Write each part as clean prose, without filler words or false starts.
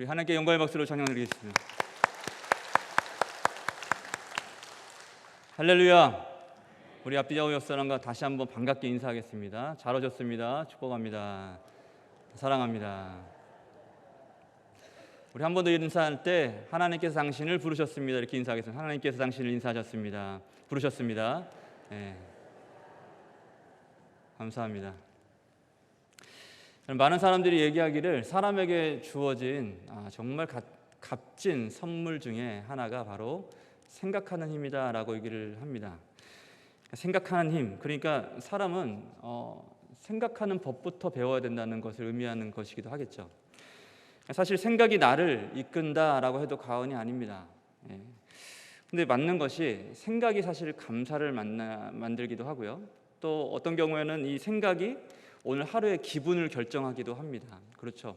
우리 하나님께 영광의 박수로 찬양 드리겠습니다. 할렐루야. 우리 앞뒤좌우 옆사람과 다시 한번 반갑게 인사하겠습니다. 잘 오셨습니다. 축복합니다. 사랑합니다. 우리 한 번 더 인사할 때 하나님께서 당신을 부르셨습니다. 이렇게 인사하겠습니다. 하나님께서 당신을 인사하셨습니다. 부르셨습니다. 네. 감사합니다. 많은 사람들이 얘기하기를 사람에게 주어진 정말 값진 선물 중에 하나가 바로 생각하는 힘이다 라고 얘기를 합니다. 생각하는 힘, 그러니까 사람은 생각하는 법부터 배워야 된다는 것을 의미하는 것이기도 하겠죠. 사실 생각이 나를 이끈다라고 해도 과언이 아닙니다. 근데 맞는 것이 생각이 사실 감사를 만들기도 하고요. 또 어떤 경우에는 이 생각이 오늘 하루의 기분을 결정하기도 합니다. 그렇죠.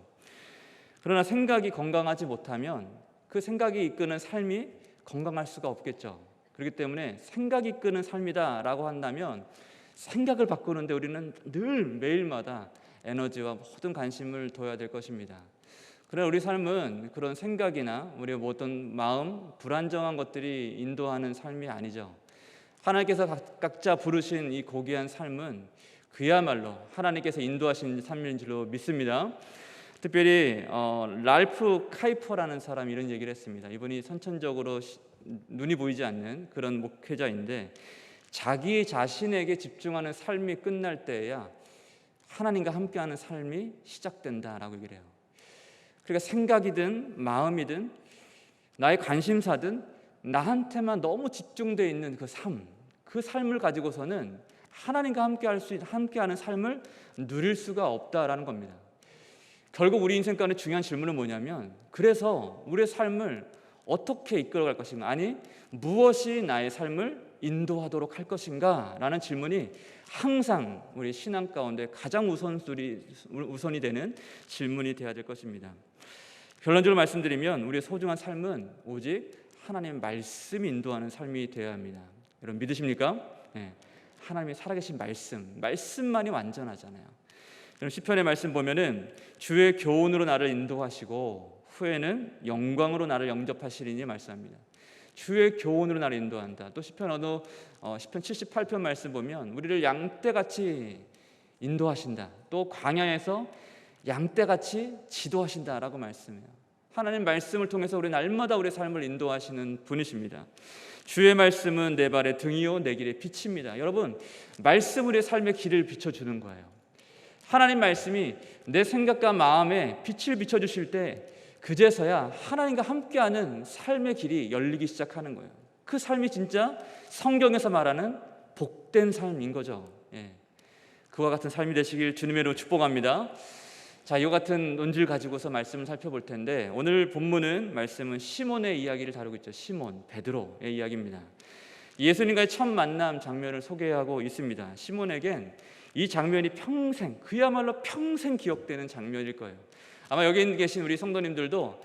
그러나 생각이 건강하지 못하면 그 생각이 이끄는 삶이 건강할 수가 없겠죠. 그렇기 때문에 생각이 이끄는 삶이다라고 한다면 생각을 바꾸는데 우리는 늘 매일마다 에너지와 모든 관심을 둬야 될 것입니다. 그러나 우리 삶은 그런 생각이나 우리의 어떤 마음, 불안정한 것들이 인도하는 삶이 아니죠. 하나님께서 각자 부르신 이 고귀한 삶은 그야말로 하나님께서 인도하신 삶인 줄로 믿습니다. 특별히 랄프 카이퍼라는 사람이 이런 얘기를 했습니다. 이분이 선천적으로 눈이 보이지 않는 그런 목회자인데 자기 자신에게 집중하는 삶이 끝날 때야 하나님과 함께하는 삶이 시작된다라고 얘기를 해요. 그러니까 생각이든 마음이든 나의 관심사든 나한테만 너무 집중되어 있는 그 삶을 가지고서는 하나님과 함께하는 삶을 누릴 수가 없다라는 겁니다. 결국 우리 인생 가운데 중요한 질문은 뭐냐면 그래서 우리의 삶을 어떻게 이끌어갈 것인가, 아니 무엇이 나의 삶을 인도하도록 할 것인가 라는 질문이 항상 우리 신앙 가운데 가장 우선이 되는 질문이 되어야 될 것입니다. 결론적으로 말씀드리면 우리의 소중한 삶은 오직 하나님의 말씀이 인도하는 삶이 되어야 합니다. 여러분 믿으십니까? 네. 하나님의 살아계신 말씀만이 완전하잖아요. 여러분 시편의 말씀 보면은 주의 교훈으로 나를 인도하시고 후에는 영광으로 나를 영접하시리니 말씀합니다. 주의 교훈으로 나를 인도한다. 또 시편 78편 말씀 보면 우리를 양떼같이 인도하신다. 또 광야에서 양떼같이 지도하신다라고 말씀해요. 하나님 말씀을 통해서 우리 날마다 우리의 삶을 인도하시는 분이십니다. 주의 말씀은 내 발의 등이요 내 길의 빛입니다. 여러분 말씀 우리의 삶의 길을 비춰주는 거예요. 하나님 말씀이 내 생각과 마음에 빛을 비춰주실 때 그제서야 하나님과 함께하는 삶의 길이 열리기 시작하는 거예요. 그 삶이 진짜 성경에서 말하는 복된 삶인 거죠. 그와 같은 삶이 되시길 주님의 이름으로 축복합니다. 자, 이와 같은 논지를 가지고서 말씀을 살펴볼 텐데 오늘 본문은 말씀은 시몬의 이야기를 다루고 있죠. 시몬, 베드로의 이야기입니다. 예수님과의 첫 만남 장면을 소개하고 있습니다. 시몬에겐 이 장면이 그야말로 평생 기억되는 장면일 거예요. 아마 여기 계신 우리 성도님들도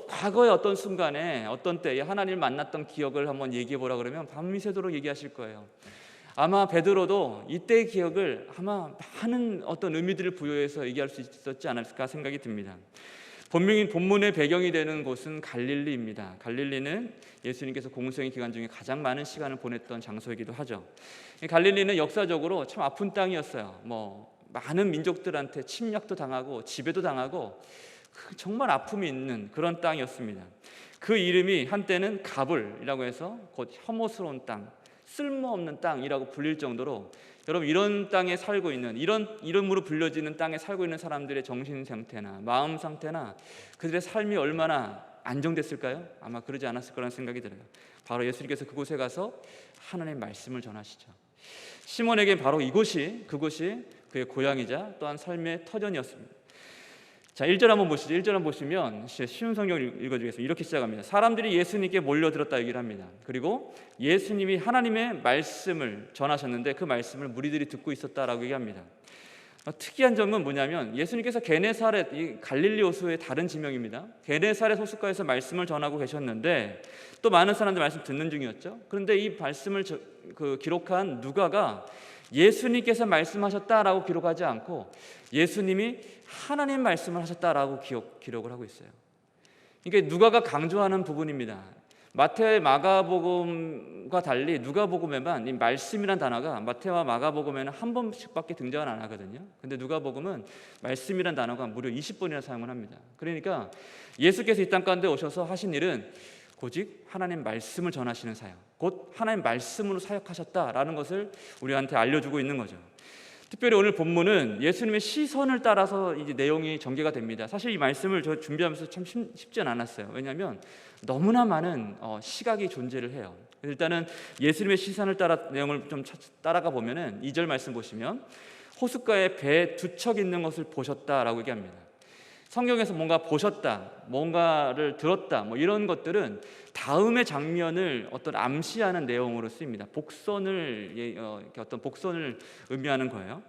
과거의 어떤 순간에 어떤 때에 하나님을 만났던 기억을 한번 얘기해 보라 그러면 밤새도록 얘기하실 거예요. 아마 베드로도 이때의 기억을 아마 많은 어떤 의미들을 부여해서 얘기할 수 있었지 않을까 생각이 듭니다. 본문의 배경이 되는 곳은 갈릴리입니다. 갈릴리는 예수님께서 공생의 기간 중에 가장 많은 시간을 보냈던 장소이기도 하죠. 갈릴리는 역사적으로 참 아픈 땅이었어요. 많은 민족들한테 침략도 당하고 지배도 당하고 정말 아픔이 있는 그런 땅이었습니다. 그 이름이 한때는 가불이라고 해서 곧 혐오스러운 땅, 쓸모없는 땅이라고 불릴 정도로 여러분 이런 땅에 살고 있는 이런 이름으로 불려지는 땅에 살고 있는 사람들의 정신 상태나 마음 상태나 그들의 삶이 얼마나 안정됐을까요? 아마 그러지 않았을 거라는 생각이 들어요. 바로 예수님께서 그곳에 가서 하나님의 말씀을 전하시죠. 시몬에게 바로 그곳이 그의 고향이자 또한 삶의 터전이었습니다. 자, 1절 한번 보시죠. 1절 한번 보시면 쉬운 성경을 읽어주겠습니다. 이렇게 시작합니다. 사람들이 예수님께 몰려들었다 얘기를 합니다. 그리고 예수님이 하나님의 말씀을 전하셨는데 그 말씀을 무리들이 듣고 있었다라고 얘기합니다. 특이한 점은 뭐냐면 예수님께서 게네사렛, 이 갈릴리 호수의 다른 지명입니다. 게네사렛 호숫가에서 말씀을 전하고 계셨는데 또 많은 사람들 말씀 듣는 중이었죠. 그런데 이 말씀을 기록한 누가가 예수님께서 말씀하셨다라고 기록하지 않고 예수님이 하나님 말씀을 하셨다라고 기록을 하고 있어요. 이게 누가가 강조하는 부분입니다. 마태, 마가복음과 달리 누가복음에만 이 말씀이란 단어가 마태와 마가복음에는 한 번씩밖에 등장을 안 하거든요. 근데 누가복음은 말씀이란 단어가 무려 20번이나 사용을 합니다. 그러니까 예수께서 이 땅 가운데 오셔서 하신 일은 오직 하나님 말씀을 전하시는 사역, 곧 하나님 말씀으로 사역하셨다라는 것을 우리한테 알려주고 있는 거죠. 특별히 오늘 본문은 예수님의 시선을 따라서 이제 내용이 전개가 됩니다. 사실 이 말씀을 저 준비하면서 참 쉽지는 않았어요. 왜냐하면 너무나 많은 시각이 존재를 해요. 일단은 예수님의 시선을 따라 내용을 좀 따라가 보면은 2절 말씀 보시면 호숫가에 배 두 척 있는 것을 보셨다라고 얘기합니다. 성경에서 뭔가 보셨다, 뭔가를 들었다, 뭐 이런 것들은 다음의 장면을 어떤 암시하는 내용으로 쓰입니다. 복선을 어떤 복선을 의미하는 거예요.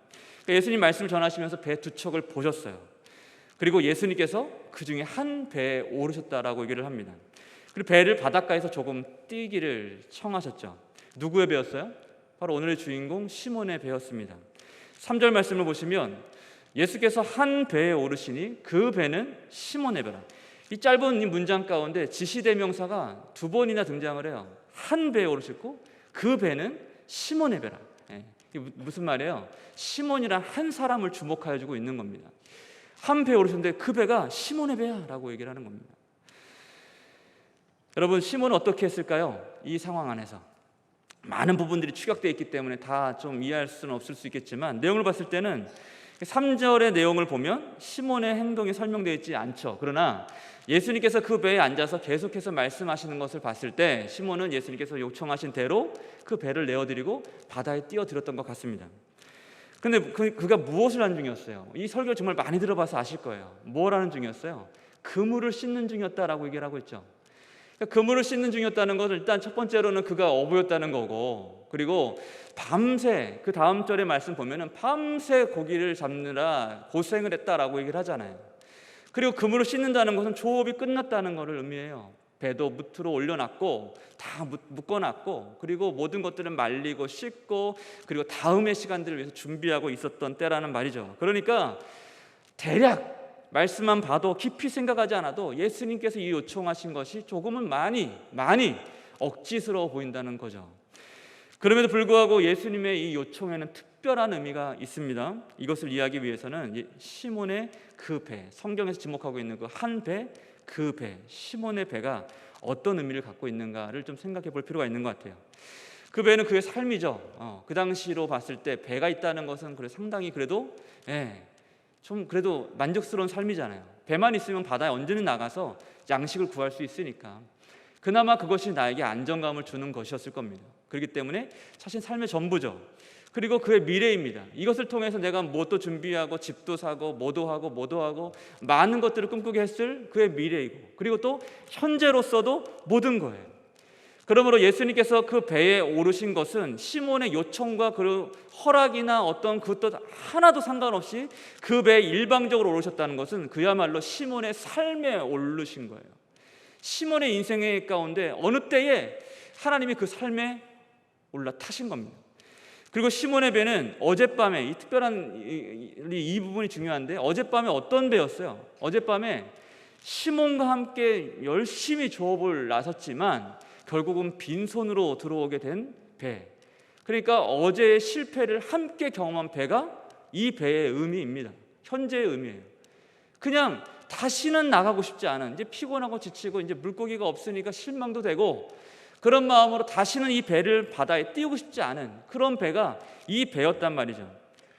그러니까 예수님 말씀을 전하시면서 배 두 척을 보셨어요. 그리고 예수님께서 그 중에 한 배에 오르셨다라고 얘기를 합니다. 그리고 배를 바닷가에서 조금 띄기를 청하셨죠. 누구의 배였어요? 바로 오늘의 주인공 시몬의 배였습니다. 3절 말씀을 보시면 예수께서 한 배에 오르시니 그 배는 시몬의 배라. 이 짧은 이 문장 가운데 지시대명사가 두 번이나 등장을 해요. 한 배에 오르셨고 그 배는 시몬의 배라. 이게 무슨 말이에요? 시몬이란 한 사람을 주목하여 주고 있는 겁니다. 한 배에 오르셨는데 그 배가 시몬의 배야 라고 얘기를 하는 겁니다. 여러분, 시몬은 어떻게 했을까요? 이 상황 안에서 많은 부분들이 축약되어 있기 때문에 다 좀 이해할 수는 없을 수 있겠지만 내용을 봤을 때는 3절의 내용을 보면 시몬의 행동이 설명되어 있지 않죠. 그러나 예수님께서 그 배에 앉아서 계속해서 말씀하시는 것을 봤을 때 시몬은 예수님께서 요청하신 대로 그 배를 내어드리고 바다에 띄어들었던 것 같습니다. 그런데 그가 무엇을 하는 중이었어요? 이 설교 정말 많이 들어봐서 아실 거예요. 뭘 하는 중이었어요? 그물을 씻는 중이었다라고 얘기를 하고 있죠. 그러니까 그물을 씻는 중이었다는 것은 일단 첫 번째로는 그가 어부였다는 거고, 그리고 밤새, 그 다음 절의 말씀 보면은 밤새 고기를 잡느라 고생을 했다라고 얘기를 하잖아요. 그리고 그물을 씻는다는 것은 조업이 끝났다는 것을 의미해요. 배도 무트로 올려놨고 다 묶어놨고, 그리고 모든 것들은 말리고 씻고, 그리고 다음의 시간들을 위해서 준비하고 있었던 때라는 말이죠. 그러니까 대략 말씀만 봐도 깊이 생각하지 않아도 예수님께서 이 요청하신 것이 조금은 많이 억지스러워 보인다는 거죠. 그럼에도 불구하고 예수님의 이 요청에는 특별한 의미가 있습니다. 이것을 이해하기 위해서는 시몬의 그 배, 성경에서 지목하고 있는 그 한 배, 그 배, 시몬의 배가 어떤 의미를 갖고 있는가를 좀 생각해 볼 필요가 있는 것 같아요. 그 배는 그의 삶이죠. 그 당시로 봤을 때 배가 있다는 것은 상당히 그래도 좀 그래도 만족스러운 삶이잖아요. 배만 있으면 바다에 언제든 나가서 양식을 구할 수 있으니까 그나마 그것이 나에게 안정감을 주는 것이었을 겁니다. 그렇기 때문에 사실 삶의 전부죠. 그리고 그의 미래입니다. 이것을 통해서 내가 뭣도 준비하고 집도 사고 뭐도 하고 많은 것들을 꿈꾸게 했을 그의 미래이고, 그리고 또 현재로서도 모든 거예요. 그러므로 예수님께서 그 배에 오르신 것은 시몬의 요청과 그 허락이나 어떤 그것도 하나도 상관없이 그 배에 일방적으로 오르셨다는 것은 그야말로 시몬의 삶에 오르신 거예요. 시몬의 인생의 가운데 어느 때에 하나님이 그 삶에 올라타신 겁니다. 그리고 시몬의 배는 어젯밤에, 이 특별한 이 부분이 중요한데, 어젯밤에 어떤 배였어요? 어젯밤에 시몬과 함께 열심히 조업을 나섰지만 결국은 빈손으로 들어오게 된 배. 그러니까 어제의 실패를 함께 경험한 배가 이 배의 의미입니다. 현재의 의미예요. 그냥 다시는 나가고 싶지 않은, 이제 피곤하고 지치고 이제 물고기가 없으니까 실망도 되고 그런 마음으로 다시는 이 배를 바다에 띄우고 싶지 않은 그런 배가 이 배였단 말이죠.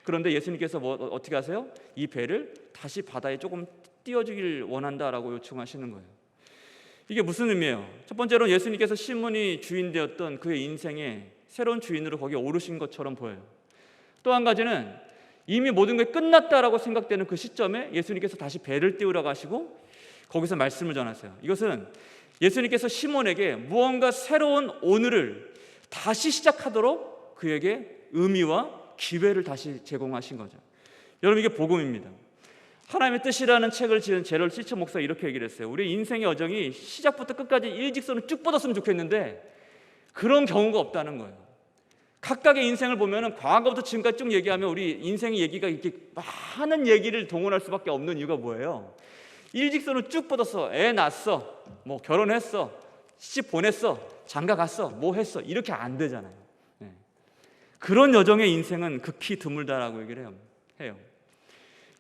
그런데 예수님께서 어떻게 하세요? 이 배를 다시 바다에 조금 띄워주길 원한다라고 요청하시는 거예요. 이게 무슨 의미예요? 첫 번째로 예수님께서 시몬이 주인 되었던 그의 인생의 새로운 주인으로 거기에 오르신 것처럼 보여요. 또 한 가지는 이미 모든 게 끝났다라고 생각되는 그 시점에 예수님께서 다시 배를 띄우러 가시고 거기서 말씀을 전하세요. 이것은 예수님께서 시몬에게 무언가 새로운 오늘을 다시 시작하도록 그에게 의미와 기회를 다시 제공하신 거죠. 여러분, 이게 복음입니다. 하나님의 뜻이라는 책을 지은 제럴 시처 목사가 이렇게 얘기를 했어요. 우리 인생의 여정이 시작부터 끝까지 일직선을 쭉 뻗었으면 좋겠는데 그런 경우가 없다는 거예요. 각각의 인생을 보면은 과거부터 지금까지 쭉 얘기하면 우리 인생의 얘기가 이렇게 많은 얘기를 동원할 수밖에 없는 이유가 뭐예요? 일직선으로 쭉 뻗었어. 애 낳았어. 뭐 결혼했어. 시집 보냈어. 장가 갔어. 뭐 했어. 이렇게 안 되잖아요. 네. 그런 여정의 인생은 극히 드물다라고 얘기를 해요.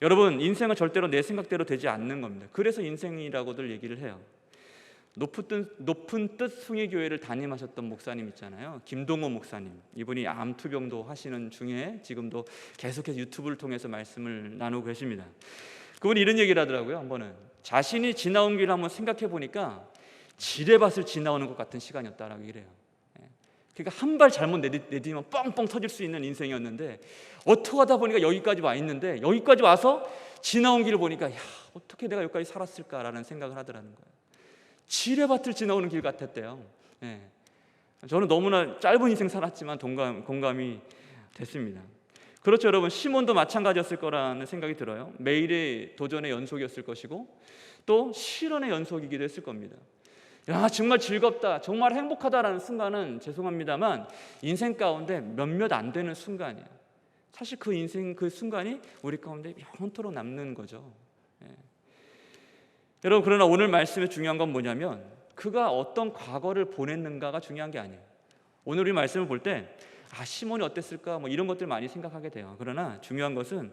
여러분, 인생은 절대로 내 생각대로 되지 않는 겁니다. 그래서 인생이라고들 얘기를 해요. 높은 뜻 숭의교회를 담임하셨던 목사님 있잖아요. 김동호 목사님. 이분이 암투병도 하시는 중에 지금도 계속해서 유튜브를 통해서 말씀을 나누고 계십니다. 그분이 이런 얘기를 하더라고요. 한 번은 자신이 지나온 길을 한번 생각해 보니까 지뢰밭을 지나오는 것 같은 시간이었다라고 얘기를 해요. 그러니까 한 발 잘못 내디디면 뻥뻥 터질 수 있는 인생이었는데 어떻게 하다 보니까 여기까지 와 있는데 여기까지 와서 지나온 길을 보니까 야, 어떻게 내가 여기까지 살았을까라는 생각을 하더라는 거예요. 지뢰밭을 지나오는 길 같았대요. 저는 너무나 짧은 인생 살았지만 공감이 됐습니다. 그렇죠, 여러분. 시몬도 마찬가지였을 거라는 생각이 들어요. 매일의 도전의 연속이었을 것이고 또 실현의 연속이기도 했을 겁니다. 야, 정말 즐겁다, 정말 행복하다라는 순간은 죄송합니다만 인생 가운데 몇몇 안 되는 순간이에요. 사실 그 인생 그 순간이 우리 가운데 영원토록 남는 거죠. 여러분, 그러나 오늘 말씀의 중요한 건 뭐냐면 그가 어떤 과거를 보냈는가가 중요한 게 아니에요. 오늘 우리 말씀을 볼 때 시몬이 어땠을까 뭐 이런 것들 많이 생각하게 돼요. 그러나 중요한 것은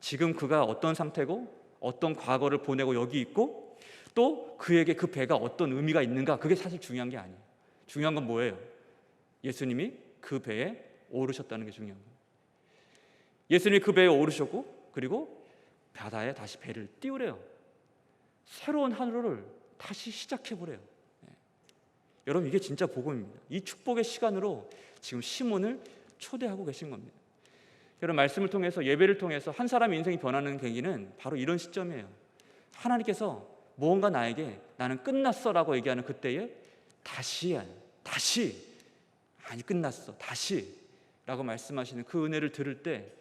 지금 그가 어떤 상태고 어떤 과거를 보내고 여기 있고 또 그에게 그 배가 어떤 의미가 있는가, 그게 사실 중요한 게 아니에요. 중요한 건 뭐예요? 예수님이 그 배에 오르셨다는 게 중요한 거예요. 예수님이 그 배에 오르셨고 그리고 바다에 다시 배를 띄우래요. 새로운 하루를 다시 시작해보래요. 여러분, 이게 진짜 복음입니다. 이 축복의 시간으로 지금 시몬을 초대하고 계신 겁니다. 여러분, 말씀을 통해서 예배를 통해서 한 사람의 인생이 변하는 계기는 바로 이런 시점이에요. 하나님께서 무언가 나에게 나는 끝났어라고 얘기하는 그때에 다시 아니 끝났어 다시라고 말씀하시는 그 은혜를 들을 때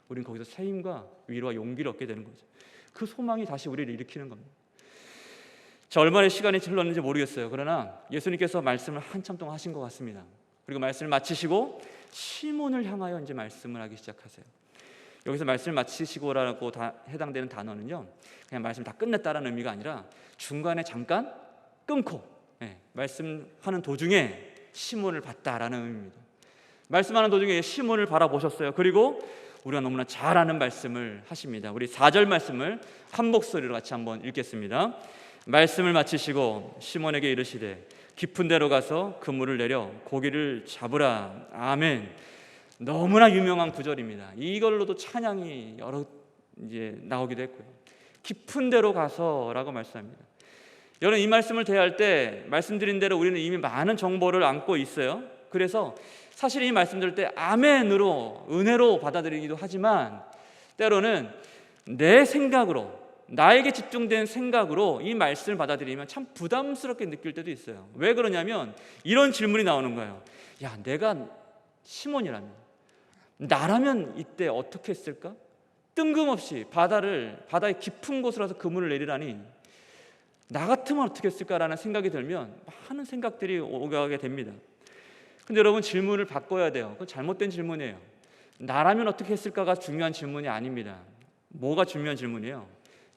우리는 거기서 새 힘과 위로와 용기를 얻게 되는 거죠. 그 소망이 다시 우리를 일으키는 겁니다. 자, 얼마나 시간이 흘렀는지 모르겠어요. 그러나 예수님께서 말씀을 한참 동안 하신 것 같습니다. 그리고 말씀을 마치시고 시몬을 향하여 이제 말씀을 하기 시작하세요. 여기서 말씀을 마치시고라고 해당되는 단어는요, 그냥 말씀 다 끝냈다라는 의미가 아니라 중간에 잠깐 끊고 말씀하는 도중에 시몬을 봤다라는 의미입니다. 말씀하는 도중에 시몬을 바라보셨어요. 그리고 우리가 너무나 잘 아는 말씀을 하십니다. 우리 4절 말씀을 한 목소리로 같이 한번 읽겠습니다. 말씀을 마치시고 시몬에게 이르시되 깊은 데로 가서 그물을 내려 고기를 잡으라. 아멘. 너무나 유명한 구절입니다. 이걸로도 찬양이 여러 이제 나오기도 했고요. 깊은 데로 가서라고 말씀합니다. 여러분, 이 말씀을 대할 때 말씀드린 대로 우리는 이미 많은 정보를 안고 있어요. 그래서 사실 이 말씀 들을 때 아멘으로 은혜로 받아들이기도 하지만 때로는 내 생각으로 나에게 집중된 생각으로 이 말씀을 받아들이면 참 부담스럽게 느낄 때도 있어요. 왜 그러냐면 이런 질문이 나오는 거예요. 야, 내가 시몬이라면 나라면 이때 어떻게 했을까? 뜬금없이 바다의 깊은 곳으로 가서 그물을 내리라니 나 같으면 어떻게 했을까라는 생각이 들면 많은 생각들이 오가게 됩니다. 근데 여러분, 질문을 바꿔야 돼요. 그건 잘못된 질문이에요. 나라면 어떻게 했을까가 중요한 질문이 아닙니다. 뭐가 중요한 질문이에요?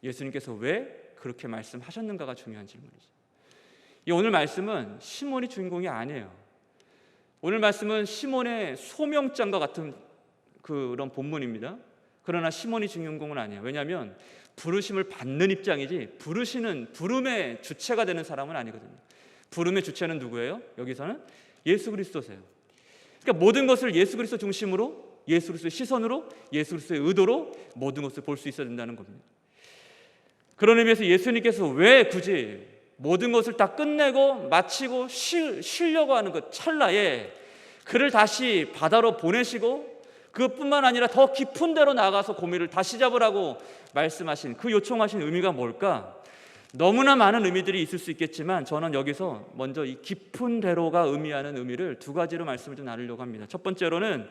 예수님께서 왜 그렇게 말씀하셨는가가 중요한 질문이죠. 이 오늘 말씀은 시몬이 주인공이 아니에요. 오늘 말씀은 시몬의 소명장과 같은 그런 본문입니다. 그러나 시몬이 주인공은 아니에요. 왜냐하면 부르심을 받는 입장이지 부름의 주체가 되는 사람은 아니거든요. 부름의 주체는 누구예요? 여기서는 예수 그리스도세요. 그러니까 모든 것을 예수 그리스도 중심으로, 예수 그리스도의 시선으로, 예수 그리스도의 의도로 모든 것을 볼 수 있어야 된다는 겁니다. 그런 의미에서 예수님께서 왜 굳이 모든 것을 다 끝내고 마치고 쉬려고 하는 그 찰나에 그를 다시 바다로 보내시고 그것뿐만 아니라 더 깊은 데로 나가서 고기를 다시 잡으라고 말씀하신 그 요청하신 의미가 뭘까? 너무나 많은 의미들이 있을 수 있겠지만 저는 여기서 먼저 이 깊은 데로가 의미하는 의미를 두 가지로 말씀을 좀 나누려고 합니다. 첫 번째로는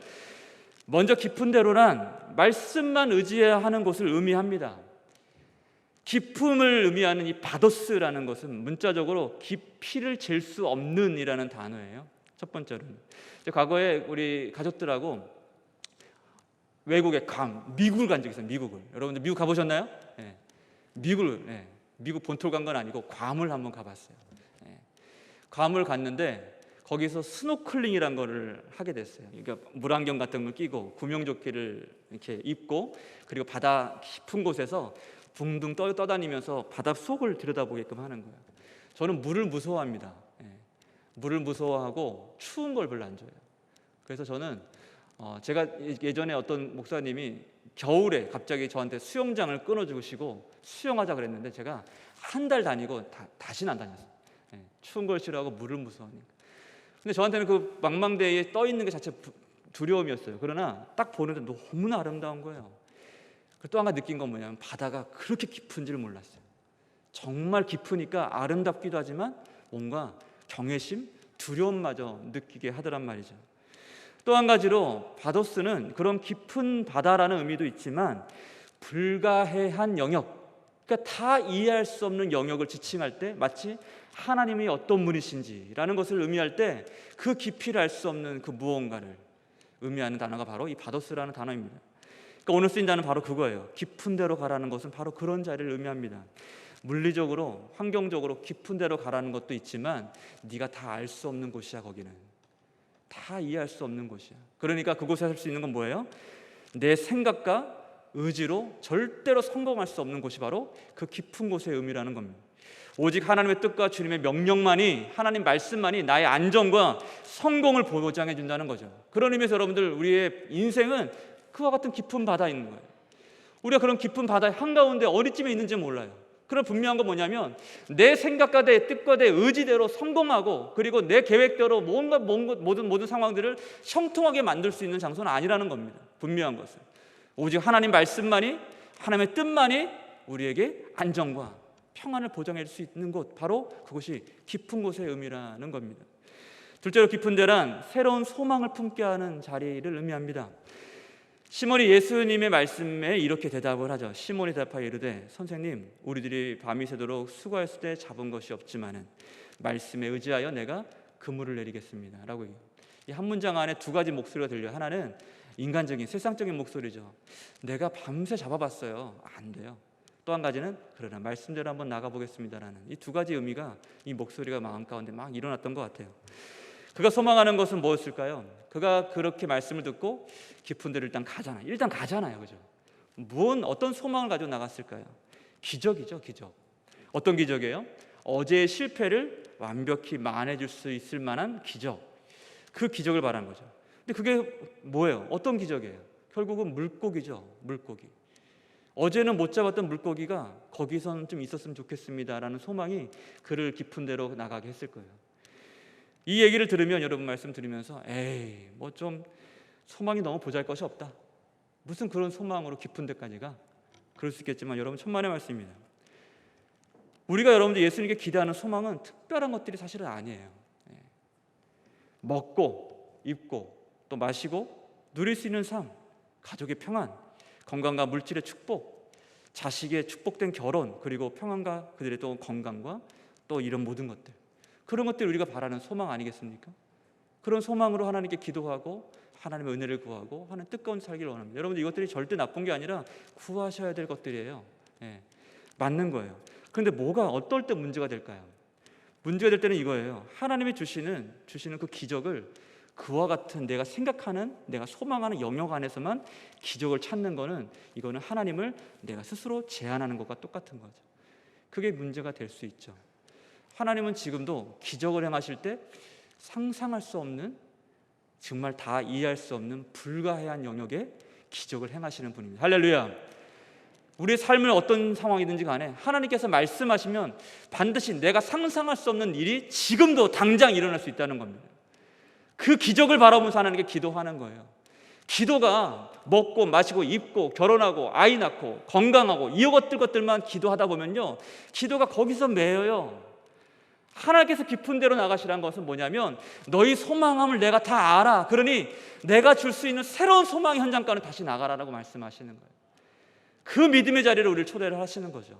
먼저 깊은 데로란 말씀만 의지해야 하는 곳을 의미합니다. 깊음을 의미하는 이 바도스라는 것은 문자적으로 깊이를 잴 수 없는 이라는 단어예요. 첫 번째로는 과거에 우리 가족들하고 외국에 미국을 간 적이 있어요. 미국을. 여러분들 미국 가보셨나요? 예. 미국 본토를 간 건 아니고 괌을 한번 가봤어요. 예. 괌을 갔는데 거기서 스노클링이란 거를 하게 됐어요. 그러니까 물안경 같은 걸 끼고 구명조끼를 이렇게 입고 그리고 바다 깊은 곳에서 붕둥 떠다니면서 바다 속을 들여다보게끔 하는 거예요. 저는 물을 무서워합니다. 예. 물을 무서워하고 추운 걸 별로 안 좋아해요. 그래서 저는 제가 예전에 어떤 목사님이 겨울에 갑자기 저한테 수영장을 끊어주시고 수영하자 그랬는데 제가 한 달 다니고 다시는 안 다녔어요. 예. 추운 걸 싫어하고 물을 무서워하니까. 근데 저한테는 그 망망대해에 떠 있는 게 자체 두려움이었어요. 그러나 딱 보는데 너무나 아름다운 거예요. 또 한 가지 느낀 건 뭐냐면 바다가 그렇게 깊은지를 몰랐어요. 정말 깊으니까 아름답기도 하지만 뭔가 경외심, 두려움마저 느끼게 하더란 말이죠. 또 한 가지로 바도스는 그런 깊은 바다라는 의미도 있지만 불가해한 영역, 그러니까 다 이해할 수 없는 영역을 지칭할 때 마치 하나님이 어떤 분이신지라는 것을 의미할 때 그 깊이를 알 수 없는 그 무언가를 의미하는 단어가 바로 이 바도스라는 단어입니다. 그러니까 오늘 쓰인 단어는 바로 그거예요. 깊은 데로 가라는 것은 바로 그런 자리를 의미합니다. 물리적으로, 환경적으로 깊은 데로 가라는 것도 있지만 네가 다 알 수 없는 곳이야. 거기는 다 이해할 수 없는 곳이야. 그러니까 그곳에 살 수 있는 건 뭐예요? 내 생각과 의지로 절대로 성공할 수 없는 곳이 바로 그 깊은 곳의 의미라는 겁니다. 오직 하나님의 뜻과 주님의 명령만이, 하나님 말씀만이 나의 안정과 성공을 보장해 준다는 거죠. 그런 의미에서 여러분들, 우리의 인생은 그와 같은 깊은 바다에 있는 거예요. 우리가 그런 깊은 바다 한가운데 어디쯤에 있는지 몰라요. 그런 분명한 건 뭐냐면 내 생각과 내 뜻과 내 의지대로 성공하고 그리고 내 계획대로 모든 상황들을 형통하게 만들 수 있는 장소는 아니라는 겁니다. 분명한 것은 오직 하나님 말씀만이, 하나님의 뜻만이 우리에게 안정과 평안을 보장할 수 있는 곳, 바로 그것이 깊은 곳의 의미라는 겁니다. 둘째로 깊은 데란 새로운 소망을 품게 하는 자리를 의미합니다. 시몬이 예수님의 말씀에 이렇게 대답을 하죠. 시몬이 대답하여 이르되 선생님, 우리들이 밤이 새도록 수고했을 때 잡은 것이 없지만은 말씀에 의지하여 내가 그물을 내리겠습니다 라고. 이 한 문장 안에 두 가지 목소리가 들려요. 하나는 인간적인 세상적인 목소리죠. 내가 밤새 잡아봤어요. 안 돼요. 또 한 가지는 그러나 말씀대로 한번 나가보겠습니다라는 이 두 가지 의미가 이 목소리가 마음 가운데 막 일어났던 것 같아요. 그가 소망하는 것은 무엇일까요? 그가 그렇게 말씀을 듣고 깊은 데를 일단 가잖아요. 그죠? 어떤 소망을 가지고 나갔을까요? 기적이죠. 기적. 어떤 기적이에요? 어제의 실패를 완벽히 만회해줄 수 있을 만한 기적. 그 기적을 바라는 거죠. 근데 그게 뭐예요? 어떤 기적이에요? 결국은 물고기죠. 물고기. 어제는 못 잡았던 물고기가 거기선 좀 있었으면 좋겠습니다라는 소망이 그를 깊은 데로 나가게 했을 거예요. 이 얘기를 들으면 여러분 말씀드리면서 에이 뭐 좀 소망이 너무 보잘것이 없다. 무슨 그런 소망으로 깊은 데까지 가? 그럴 수 있겠지만 여러분 천만의 말씀입니다. 우리가 여러분들 예수님께 기대하는 소망은 특별한 것들이 사실은 아니에요. 먹고 입고 또 마시고 누릴 수 있는 삶, 가족의 평안, 건강과 물질의 축복, 자식의 축복된 결혼, 그리고 평안과 그들의 또 건강과 또 이런 모든 것들, 그런 것들 우리가 바라는 소망 아니겠습니까? 그런 소망으로 하나님께 기도하고 하나님의 은혜를 구하고 하나님 뜻 가운데 살기를 원합니다. 여러분들 이것들이 절대 나쁜 게 아니라 구하셔야 될 것들이에요. 맞는 거예요. 그런데 뭐가 어떨 때 문제가 될까요? 문제가 될 때는 이거예요. 하나님이 주시는 그 기적을 그와 같은 내가 생각하는, 내가 소망하는 영역 안에서만 기적을 찾는 거는, 이거는 하나님을 내가 스스로 제한하는 것과 똑같은 거죠. 그게 문제가 될 수 있죠. 하나님은 지금도 기적을 행하실 때 상상할 수 없는, 정말 다 이해할 수 없는 불가해한 영역에 기적을 행하시는 분입니다. 할렐루야. 우리의 삶을 어떤 상황이든지 간에 하나님께서 말씀하시면 반드시 내가 상상할 수 없는 일이 지금도 당장 일어날 수 있다는 겁니다. 그 기적을 바라보면서 하나님께 기도하는 거예요. 기도가 먹고 마시고 입고 결혼하고 아이 낳고 건강하고 이 것들만 기도하다 보면요, 기도가 거기서 매여요. 하나님께서 깊은 데로 나가시라는 것은 뭐냐면 너희 소망함을 내가 다 알아. 그러니 내가 줄 수 있는 새로운 소망의 현장가는 다시 나가라라고 말씀하시는 거예요. 그 믿음의 자리를 우리를 초대를 하시는 거죠.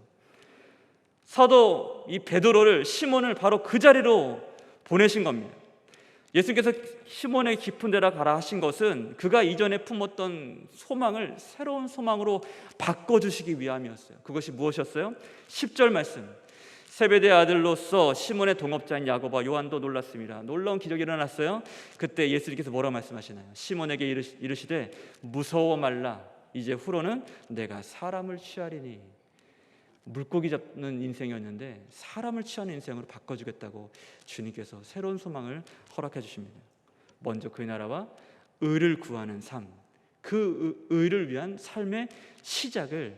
사도 이 베드로를, 시몬을 바로 그 자리로 보내신 겁니다. 예수님께서 시몬의 깊은 데라 가라 하신 것은 그가 이전에 품었던 소망을 새로운 소망으로 바꿔주시기 위함이었어요. 그것이 무엇이었어요? 10절 말씀, 세베대의 아들로서 시몬의 동업자인 야고보와 요한도 놀랐습니다. 놀라운 기적이 일어났어요. 그때 예수님께서 뭐라 말씀하시나요? 시몬에게 이르시되 무서워 말라, 이제 후로는 내가 사람을 취하리니. 물고기 잡는 인생이었는데 사람을 취하는 인생으로 바꿔주겠다고 주님께서 새로운 소망을 허락해 주십니다. 먼저 그의 나라와 의를 구하는 삶, 그 의를 위한 삶의 시작을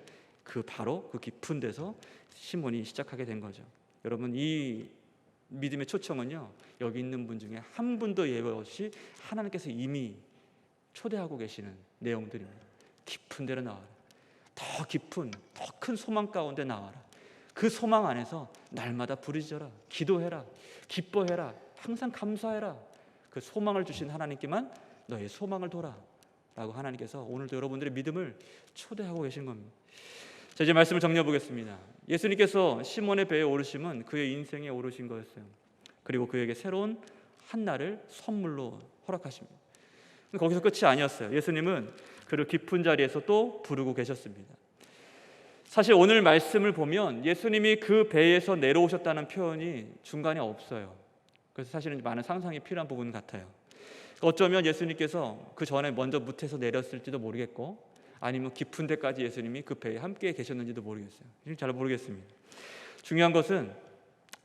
바로 그 깊은 데서 시몬이 시작하게 된 거죠. 여러분, 이 믿음의 초청은요, 여기 있는 분 중에 한 분도 예외 없이 하나님께서 이미 초대하고 계시는 내용들입니다. 깊은 데로 나와라. 더 깊은, 더 큰 소망 가운데 나와라. 그 소망 안에서 날마다 부르짖어라, 기도해라, 기뻐해라, 항상 감사해라. 그 소망을 주신 하나님께만 너의 소망을 둬라 라고 하나님께서 오늘도 여러분들의 믿음을 초대하고 계신 겁니다. 자, 이제 말씀을 정리해 보겠습니다. 예수님께서 시몬의 배에 오르심은 그의 인생에 오르신 거였어요. 그리고 그에게 새로운 한날을 선물로 허락하십니다. 거기서 끝이 아니었어요. 예수님은 그를 깊은 자리에서 또 부르고 계셨습니다. 사실 오늘 말씀을 보면 예수님이 그 배에서 내려오셨다는 표현이 중간에 없어요. 그래서 사실은 많은 상상이 필요한 부분 같아요. 어쩌면 예수님께서 그 전에 먼저 무태에서 내렸을지도 모르겠고, 아니면 깊은 데까지 예수님이 그 배에 함께 계셨는지도 모르겠어요. 잘 모르겠습니다. 중요한 것은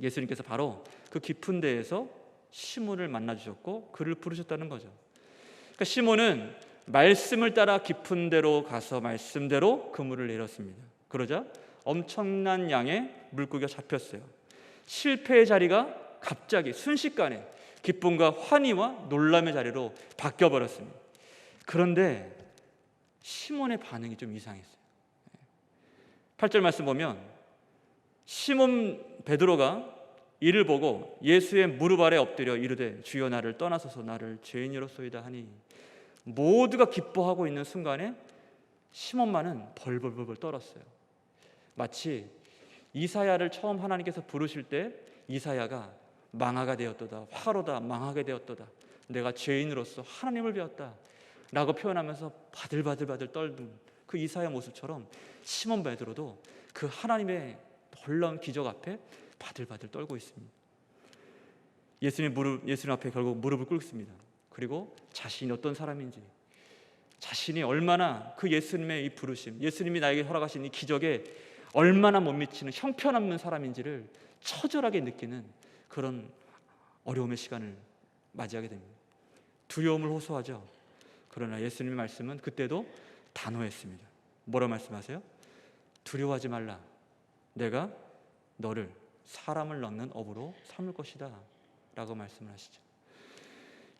예수님께서 바로 그 깊은 데에서 시몬을 만나 주셨고 그를 부르셨다는 거죠. 그러니까 시몬은 말씀을 따라 깊은 데로 가서 말씀대로 그물을 내렸습니다. 그러자 엄청난 양의 물고기가 잡혔어요. 실패의 자리가 갑자기 순식간에 기쁨과 환희와 놀람의 자리로 바뀌어버렸습니다. 그런데 시몬의 반응이 좀 이상했어요. 8절 말씀 보면 시몬 베드로가 이를 보고 예수의 무릎 아래 엎드려 이르되 주여 나를 떠나소서, 나를 죄인이로소이다 하니. 모두가 기뻐하고 있는 순간에 시몬만은 벌벌벌 떨었어요. 마치 이사야를 처음 하나님께서 부르실 때 이사야가 망하가 되었도다, 화로다, 망하게 되었도다, 내가 죄인으로서 하나님을 배웠다 라고 표현하면서 바들바들 떨던 그 이사야 모습처럼 시몬 베드로도 그 하나님의 놀라운 기적 앞에 바들바들 떨고 있습니다. 예수님 앞에 결국 무릎을 꿇습니다. 그리고 자신이 어떤 사람인지, 자신이 얼마나 그 예수님의 이 부르심, 예수님이 나에게 허락하신 이 기적에 얼마나 못 미치는 형편없는 사람인지를 처절하게 느끼는 그런 어려움의 시간을 맞이하게 됩니다. 두려움을 호소하죠. 그러나 예수님의 말씀은 그때도 단호했습니다. 뭐라 말씀하세요? 두려워하지 말라, 내가 너를 사람을 넣는 업으로 삼을 것이다 라고 말씀을 하시죠.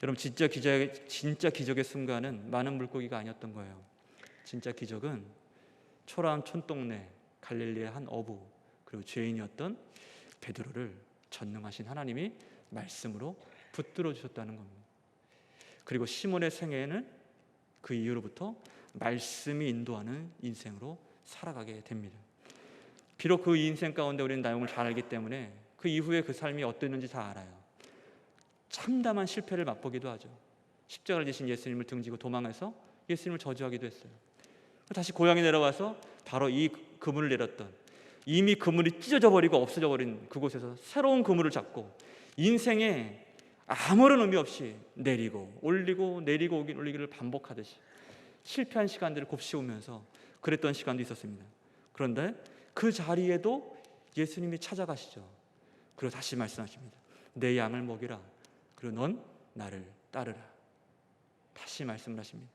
여러분, 진짜 기적의 순간은 많은 물고기가 아니었던 거예요. 진짜 기적은 초라한 촌동네 갈릴리의 한 어부, 그리고 죄인이었던 베드로를 전능하신 하나님이 말씀으로 붙들어 주셨다는 겁니다. 그리고 시몬의 생애에는 그 이후로부터 말씀이 인도하는 인생으로 살아가게 됩니다. 비록 그 인생 가운데 우리는 내용을 잘 알기 때문에 그 이후에 그 삶이 어땠는지 다 알아요. 참담한 실패를 맛보기도 하죠. 십자가를 지신 예수님을 등지고 도망해서 예수님을 저주하기도 했어요. 다시 고향에 내려와서 바로 이 그물을 내렸던, 이미 그물이 찢어져 버리고 없어져 버린 그곳에서 새로운 그물을 잡고 인생에 아무런 의미 없이 내리고 올리고 내리고 올리기를 반복하듯이 실패한 시간들을 곱씹으면서 그랬던 시간도 있었습니다. 그런데 그 자리에도 예수님이 찾아가시죠. 그리고 다시 말씀하십니다. 내 양을 먹이라, 그리고 넌 나를 따르라. 다시 말씀을 하십니다.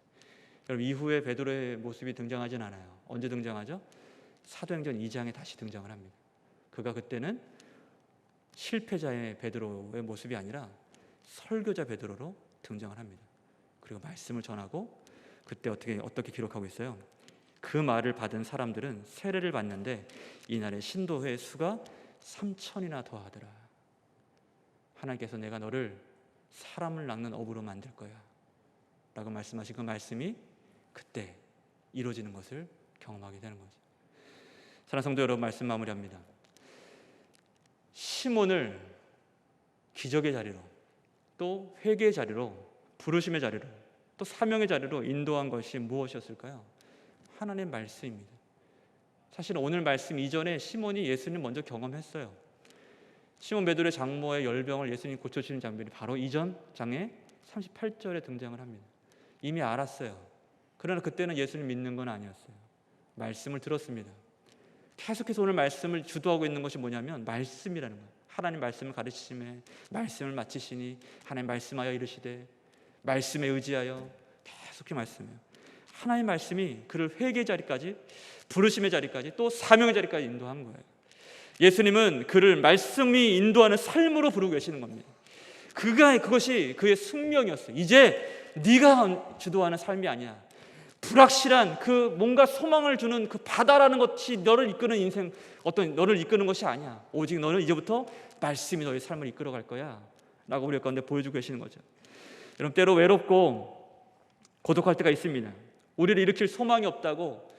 여러분, 이후에 베드로의 모습이 등장하진 않아요. 언제 등장하죠? 사도행전 2장에 다시 등장을 합니다. 그가 그때는 실패자의 베드로의 모습이 아니라 설교자 베드로로 등장을 합니다. 그리고 말씀을 전하고 그때 어떻게 기록하고 있어요? 그 말을 받은 사람들은 세례를 받는데 이날의 신도의 수가 3,000이나 더하더라. 하나님께서 내가 너를 사람을 낚는 어부로 만들 거야 라고 말씀하신 그 말씀이 그때 이루어지는 것을 경험하게 되는 거죠. 사랑하는 성도 여러분, 말씀 마무리합니다. 시몬을 기적의 자리로, 또 회개의 자리로, 부르심의 자리로, 또 사명의 자리로 인도한 것이 무엇이었을까요? 하나님의 말씀입니다. 사실 오늘 말씀 이전에 시몬이 예수님 먼저 경험했어요. 시몬 베드로의 장모의 열병을 예수님 고쳐주시는 장면이 바로 이전 장에 38절에 등장을 합니다. 이미 알았어요. 그러나 그때는 예수님 믿는 건 아니었어요. 말씀을 들었습니다. 계속해서 오늘 말씀을 주도하고 있는 것이 뭐냐면 말씀이라는 거예요. 하나님 말씀을 가르치심에 말씀을 마치시니 하나님 말씀하여 이르시되 말씀에 의지하여 계속해 말씀해요. 하나님 말씀이 그를 회개의 자리까지, 부르심의 자리까지, 또 사명의 자리까지 인도한 거예요. 예수님은 그를 말씀이 인도하는 삶으로 부르고 계시는 겁니다. 그것이 그의 숙명이었어요. 이제 네가 주도하는 삶이 아니야. 불확실한 그 뭔가 소망을 주는 그 바다라는 것이 너를 이끄는 인생, 너를 이끄는 것이 아니야. 오직 너는 이제부터 말씀이 너의 삶을 이끌어갈 거야 라고 우리 가운데 보여주고 계시는 거죠. 여러분, 때로 외롭고 고독할 때가 있습니다. 우리를 일으킬 소망이 없다고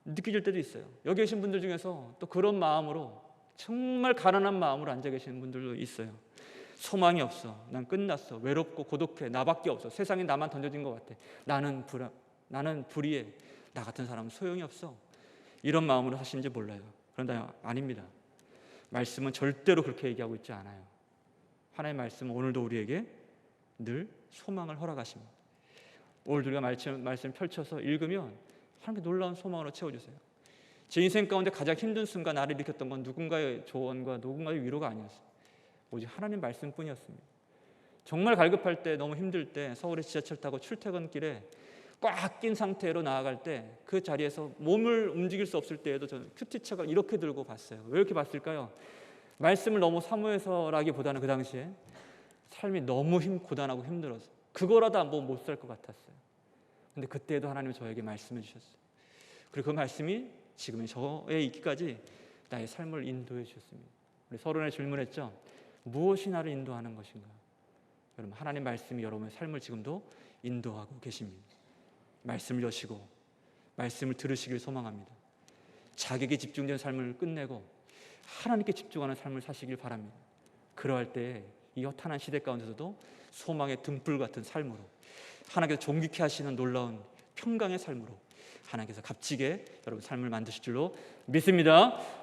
느껴질 때도 있어요. 여기 계신 분들 중에서 또 그런 마음으로, 정말 가난한 마음으로 앉아 계시는 분들도 있어요. 소망이 없어. 난 끝났어. 외롭고 고독해. 나밖에 없어. 세상에 나만 던져진 것 같아. 나는 불의해. 나 같은 사람은 소용이 없어. 이런 마음으로 하시는지 몰라요. 그런데 아닙니다. 말씀은 절대로 그렇게 얘기하고 있지 않아요. 하나님의 말씀은 오늘도 우리에게 늘 소망을 허락하십니다. 오늘 우리가 말씀 펼쳐서 읽으면 하나님께 놀라운 소망으로 채워주세요. 제 인생 가운데 가장 힘든 순간 나를 일으켰던 건 누군가의 조언과 누군가의 위로가 아니었어요. 오직 하나님 말씀뿐이었습니다. 정말 갈급할 때, 너무 힘들 때, 서울에 지하철 타고 출퇴근길에 꽉 낀 상태로 나아갈 때 그 자리에서 몸을 움직일 수 없을 때에도 저는 큐티책을 이렇게 들고 봤어요. 왜 이렇게 봤을까요? 말씀을 너무 사모해서라기보다는 그 당시에 삶이 너무 고단하고 힘들어서 그거라도 안 보면 못 살 것 같았어요. 근데 그때도 하나님은 저에게 말씀해 주셨어요. 그리고 그 말씀이 지금 저의 있기까지 나의 삶을 인도해 주셨습니다. 우리 서론에 질문했죠. 무엇이 나를 인도하는 것인가? 여러분, 하나님 말씀이 여러분의 삶을 지금도 인도하고 계십니다. 말씀을 여시고 말씀을 들으시길 소망합니다. 자격에 집중된 삶을 끝내고 하나님께 집중하는 삶을 사시길 바랍니다. 그러할 때 이 허탄한 시대 가운데서도 소망의 등불 같은 삶으로, 하나님께서 존귀케 하시는 놀라운 평강의 삶으로 하나님께서 값지게 여러분 삶을 만드실 줄로 믿습니다.